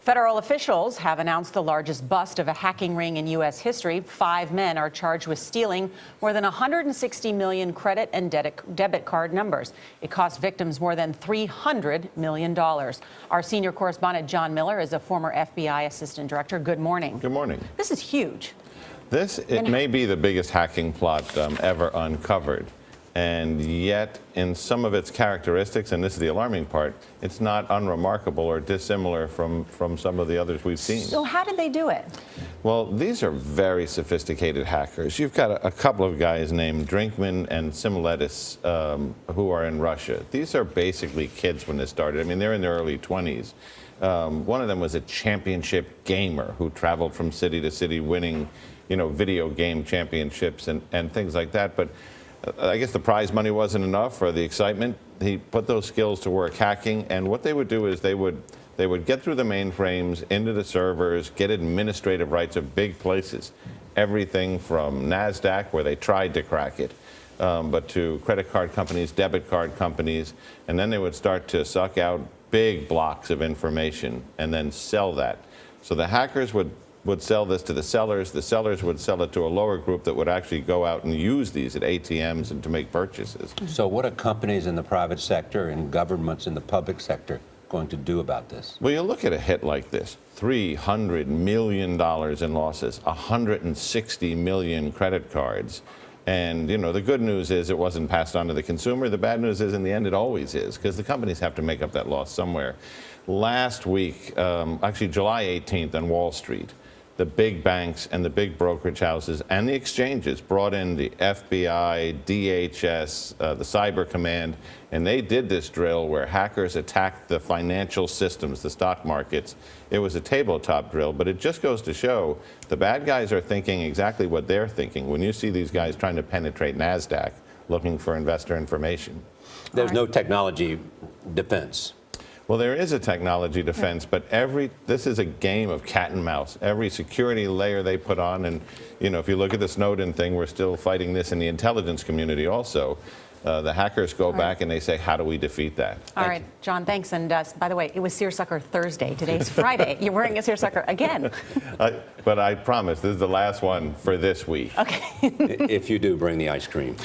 Federal officials have announced the largest bust of a hacking ring in U.S. history. 5 men are charged with stealing more than 160 million credit and debit card numbers. It cost victims more than $300 million. Our senior correspondent, John Miller, is a former FBI assistant director. Good morning. Good morning. This is huge. It may be the biggest hacking plot ever uncovered. And yet, in some of its characteristics, and this is the alarming part, it's not unremarkable or dissimilar from some of the others we've seen. So how did they do it? Well, these are very sophisticated hackers. You've got a couple of guys named Drinkman and Similetis who are in Russia. These are basically kids when this started. I mean, they're in their early 20s. One of them was a championship gamer who traveled from city to city winning, video game championships and things like that. But I guess the prize money wasn't enough for the excitement. He put those skills to work hacking, and what they would do is they would get through the mainframes, into the servers, get administrative rights of big places, everything from NASDAQ, where they tried to crack it, but to credit card companies, debit card companies, and then they would start to suck out big blocks of information and then sell that. So the hackers would sell this to the sellers would sell it to a lower group that would actually go out and use these at ATMs and to make purchases. So what are companies in the private sector and governments in the public sector going to do about this? Well, you look at a hit like this, $300 million in losses, 160 million credit cards. And, the good news is it wasn't passed on to the consumer. The bad news is in the end it always is, because the companies have to make up that loss somewhere. Last week, actually July 18th on Wall Street, the big banks and the big brokerage houses and the exchanges brought in the FBI, DHS, the Cyber Command, and they did this drill where hackers attacked the financial systems, the stock markets. It was a tabletop drill, but it just goes to show the bad guys are thinking exactly what they're thinking when you see these guys trying to penetrate NASDAQ looking for investor information. There's no technology defense. Well, there is a technology defense, but this is a game of cat and mouse. Every security layer they put on, and if you look at the Snowden thing, we're still fighting this in the intelligence community also. The hackers go back and they say, how do we defeat that? All right, John, thanks. And by the way, it was Seersucker Thursday. Today's Friday. You're wearing a seersucker again. But I promise, this is the last one for this week. Okay. If you do, bring the ice cream.